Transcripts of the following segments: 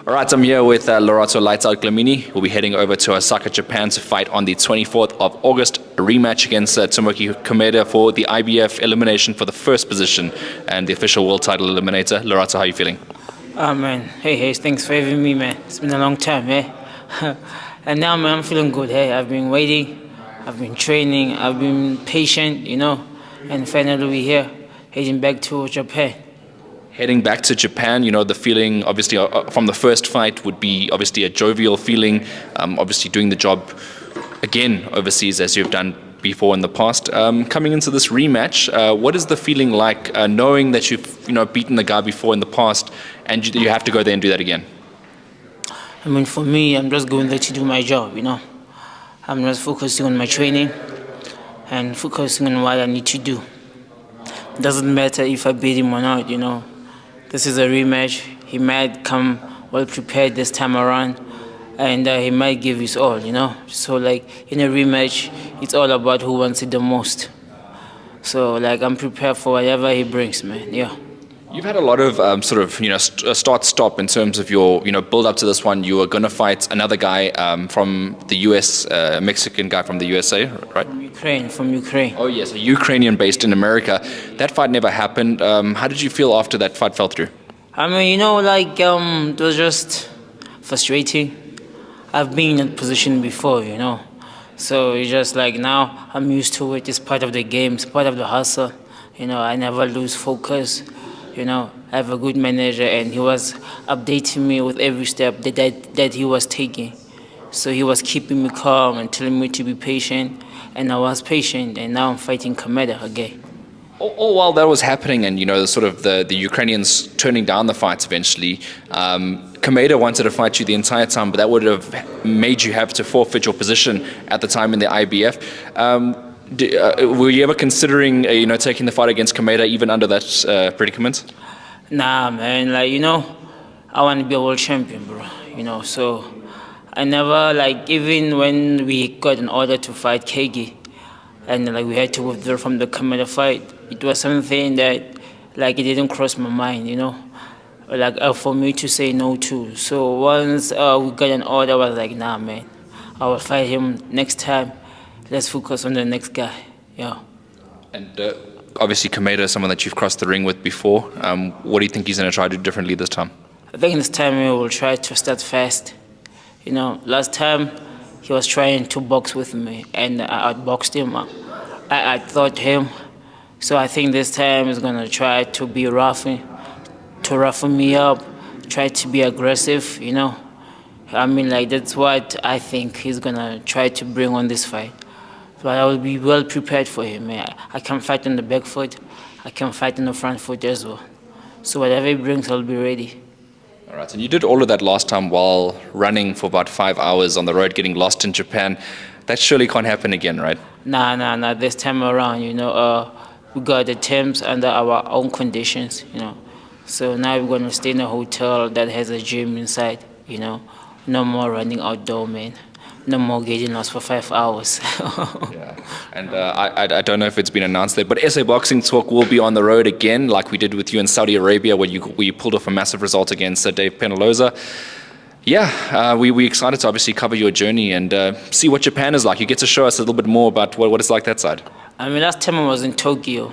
All right, I'm here with Lorato Lights Out Glamini. We'll be heading over to Osaka, Japan to fight on the 24th of August, a rematch against Tomoki Komeda for the IBF elimination for the first position and the official world title eliminator. Lorato, how are you feeling? Oh man, hey, thanks for having me, man. It's been a long time, and now, man, I'm feeling good. Hey, I've been waiting, I've been training, I've been patient, and finally we're here, heading back to Japan. Heading back to Japan, the feeling obviously from the first fight would be obviously a jovial feeling, obviously doing the job again overseas as you've done before in the past. Coming into this rematch, what is the feeling like knowing that you've beaten the guy before in the past and you have to go there and do that again? I mean, for me, I'm just going there to do my job, I'm just focusing on my training and focusing on what I need to do. It doesn't matter if I beat him or not, This is a rematch. He might come well prepared this time around, and he might give his all, So, in a rematch, it's all about who wants it the most. So, I'm prepared for whatever he brings, man. Yeah. You've had a lot of start-stop in terms of your build-up to this one. You were going to fight another guy from the US, Mexican guy from the USA, right? From Ukraine. Oh yes, a Ukrainian based in America. That fight never happened. How did you feel after that fight fell through? I mean, it was just frustrating. I've been in that position before, So it's just now I'm used to it. It's part of the game. It's part of the hustle. I never lose focus. I have a good manager, and he was updating me with every step that he was taking. So he was keeping me calm and telling me to be patient, and I was patient, and now I'm fighting Komeda again. All while that was happening, and the Ukrainians turning down the fights eventually, Komeda wanted to fight you the entire time, but that would have made you have to forfeit your position at the time in the IBF. Were you ever considering, taking the fight against Komeda even under that predicament? Nah, man. I want to be a world champion, bro. So I never even when we got an order to fight Kage, and we had to withdraw from the Komeda fight. It was something that it didn't cross my mind, for me to say no to. So once we got an order, I was like, nah, man. I will fight him next time. Let's focus on the next guy. Yeah. And obviously, Komeda is someone that you've crossed the ring with before. What do you think he's going to try to do differently this time? I think this time he will try to start fast. Last time he was trying to box with me, and I outboxed him. I thought him. So I think this time he's going to try to be roughen me up, try to be aggressive, that's what I think he's going to try to bring on this fight. But I will be well prepared for him. I can fight on the back foot. I can fight on the front foot as well. So whatever he brings, I'll be ready. All right. And you did all of that last time while running for about 5 hours on the road, getting lost in Japan. That surely can't happen again, right? Nah. This time around, we got the terms under our own conditions, So now we're going to stay in a hotel that has a gym inside, No more running outdoor, man. No more getting lost for 5 hours. Yeah, and I don't know if it's been announced there, but SA Boxing Talk will be on the road again, like we did with you in Saudi Arabia, where we pulled off a massive result against Dave Penaloza. Yeah, we're excited to obviously cover your journey and see what Japan is like. You get to show us a little bit more about what it's like that side. I mean, last time I was in Tokyo,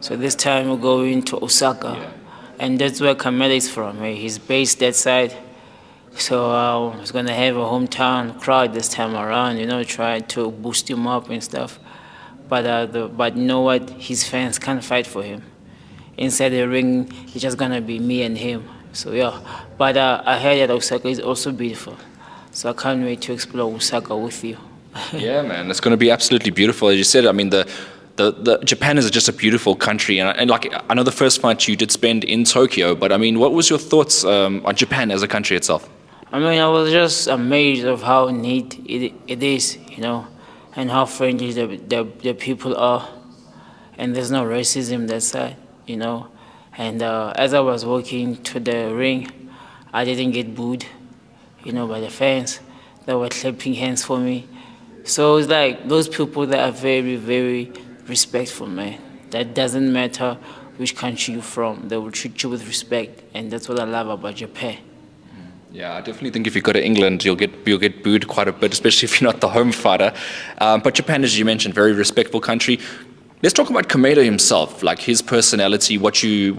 so this time we're going to Osaka, and that's where Komeda is from. He's based that side. So I was going to have a hometown crowd this time around, try to boost him up and stuff. But you know what? His fans can't fight for him. Inside the ring, it's just going to be me and him. So yeah, but I heard that Osaka is also beautiful. So I can't wait to explore Osaka with you. Yeah, man, it's going to be absolutely beautiful. As you said, I mean, the Japan is just a beautiful country, and I know the first fight you did spend in Tokyo, but I mean, what was your thoughts on Japan as a country itself? I mean, I was just amazed of how neat it is, and how friendly the people are, and there's no racism that side, And as I was walking to the ring, I didn't get booed, by the fans that were clapping hands for me. So it's like those people that are very, very respectful, man. That doesn't matter which country you're from. They will treat you with respect, and that's what I love about Japan. Yeah, I definitely think if you go to England, you'll get booed quite a bit, especially if you're not the home fighter. But Japan, as you mentioned, very respectful country. Let's talk about Kameda himself, like his personality, what you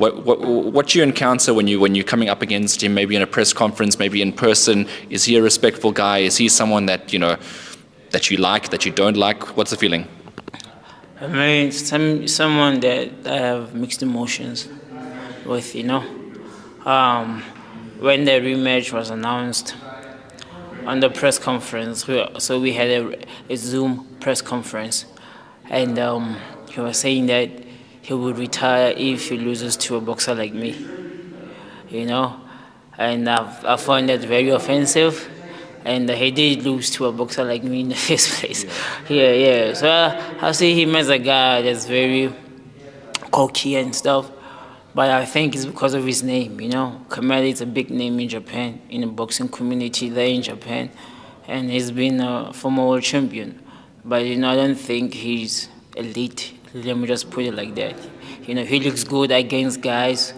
encounter when you're coming up against him, maybe in a press conference, maybe in person. Is he a respectful guy? Is he someone that that you like, that you don't like? What's the feeling? I mean, someone that I have mixed emotions with, When the rematch was announced on the press conference, so we had a Zoom press conference, and he was saying that he would retire if he loses to a boxer like me, and I found that very offensive. And he did lose to a boxer like me in the first place. Yeah. So I see him as a guy that's very cocky and stuff. But I think it's because of his name, Kameda is a big name in Japan, in the boxing community there in Japan. And he's been a former world champion. But, I don't think he's elite. Let me just put it like that. He looks good against guys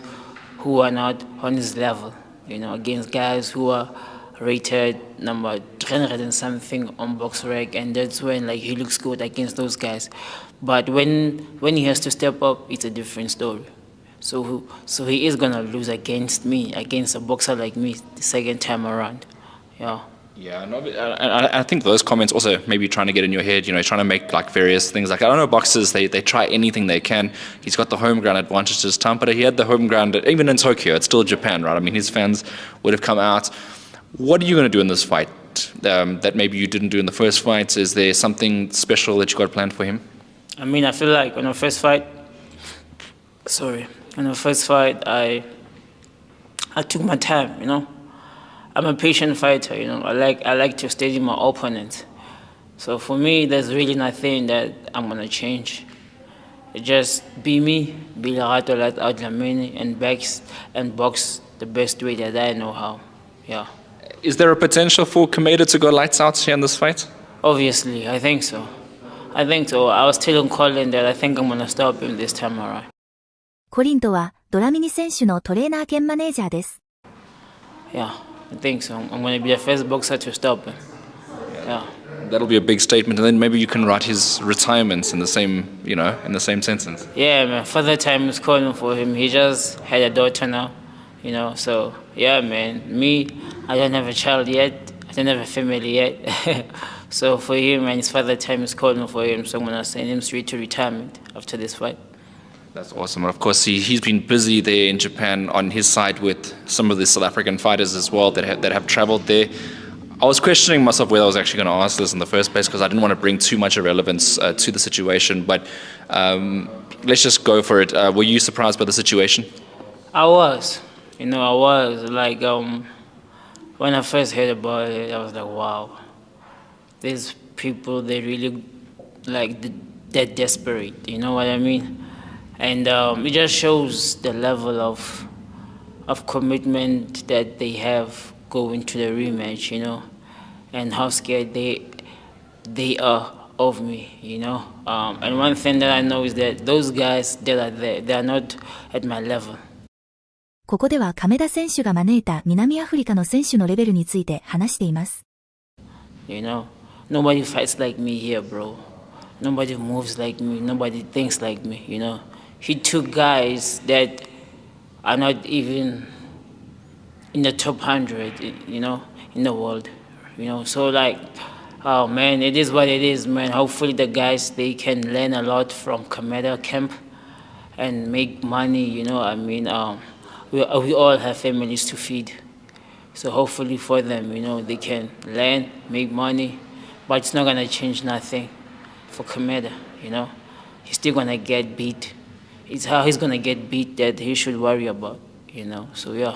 who are not on his level, against guys who are rated number 300 and something on BoxRec, and that's when he looks good against those guys. But when he has to step up, it's a different story. So he is gonna lose against me, against a boxer like me, the second time around. Yeah. Yeah, no, I think those comments also maybe trying to get in your head, trying to make various things. I don't know, boxers, they try anything they can. He's got the home ground advantage this time, but he had the home ground, even in Tokyo, it's still Japan, right? I mean, his fans would have come out. What are you going to do in this fight that maybe you didn't do in the first fight? Is there something special that you got planned for him? I mean, I feel like on the first fight, I took my time, I'm a patient fighter, I like to study my opponent. So for me, there's really nothing that I'm going to change. Just be me, be Larato out Dlamini, and box the best way that I know how. Yeah. Is there a potential for Kameda to go lights out here in this fight? Obviously, I think so. I was telling Colin that I think I'm going to stop him this time around. コリンとはドラミニ選手のトレーナー兼マネージャーです。Yeah, I think so. I'm going to be the first boxer to stop him. Yeah. That'll be a big statement, and then maybe you can write his retirement in the same, in the same sentence. Yeah, man. Father time is calling for him. He just had a daughter now, So yeah, man. Me, I don't have a child yet. I don't have a family yet. So for him, and his father time is calling for him. So I'm gonna send him straight to retirement after this fight. That's awesome. Of course, he's been busy there in Japan on his side with some of the South African fighters as well that have traveled there. I was questioning myself whether I was actually going to ask this in the first place because I didn't want to bring too much irrelevance to the situation. But let's just go for it. Were you surprised by the situation? I was. I was. When I first heard about it, I was like, wow. These people, they really, they're desperate. You know what I mean? And it just shows the level of commitment that they have going to the rematch, and how scared they are of me, And one thing that I know is that those guys that are there, they are not at my level. ここでは亀田選手が招いた南アフリカの選手のレベルについて話しています。Nobody fights like me here, bro. Nobody moves like me. Nobody thinks like me, He took guys that are not even in the top 100, in the world, So oh man, it is what it is, man. Hopefully the guys, they can learn a lot from Kameda camp and make money, we all have families to feed. So hopefully for them, they can learn, make money, but it's not going to change nothing for Kameda, He's still going to get beat. It's how he's going to get beat that he should worry about, So yeah.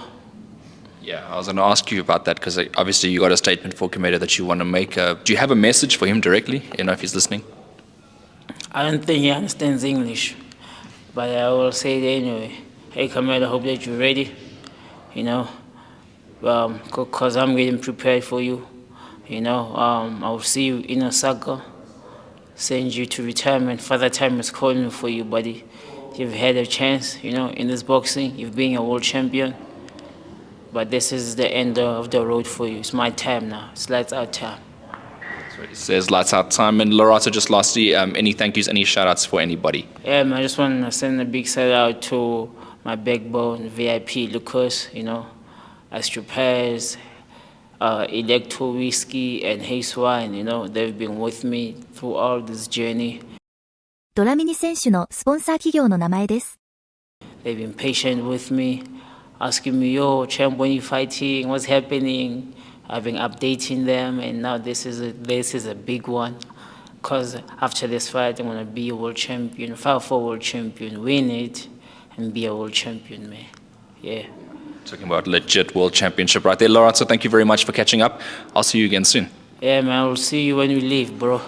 Yeah, I was going to ask you about that because obviously you got a statement for Kameda that you want to make. Do you have a message for him directly, if he's listening? I don't think he understands English, but I will say it anyway. Hey, Kameda, I hope that you're ready, because I'm getting prepared for you, I'll see you in Osaka, send you to retirement. Father time is calling for you, buddy. You've had a chance, in this boxing. You've been a world champion. But this is the end of the road for you. It's my time now. It's lights out time. So it says lights out time. And Lorato, just lastly, any thank yous, any shout outs for anybody? Yeah, man, I just want to send a big shout out to my backbone, VIP Lucas, Astro Pairs, Electro Whiskey, and Haze Wine. They've been with me through all this journey. ドラミニ選手のスポンサー企業の名前です。They've been patient with me, asking me, yo, champ, when you fighting, what's happening? I've been updating them, and now this is a big one. Because after this fight, I'm going to be a world champion, fight for world champion, win it, and be a world champion, man. Yeah. Talking about legit world championship right there. Lorato, thank you very much for catching up. I'll see you again soon. Yeah, man, I'll see you when we leave, bro.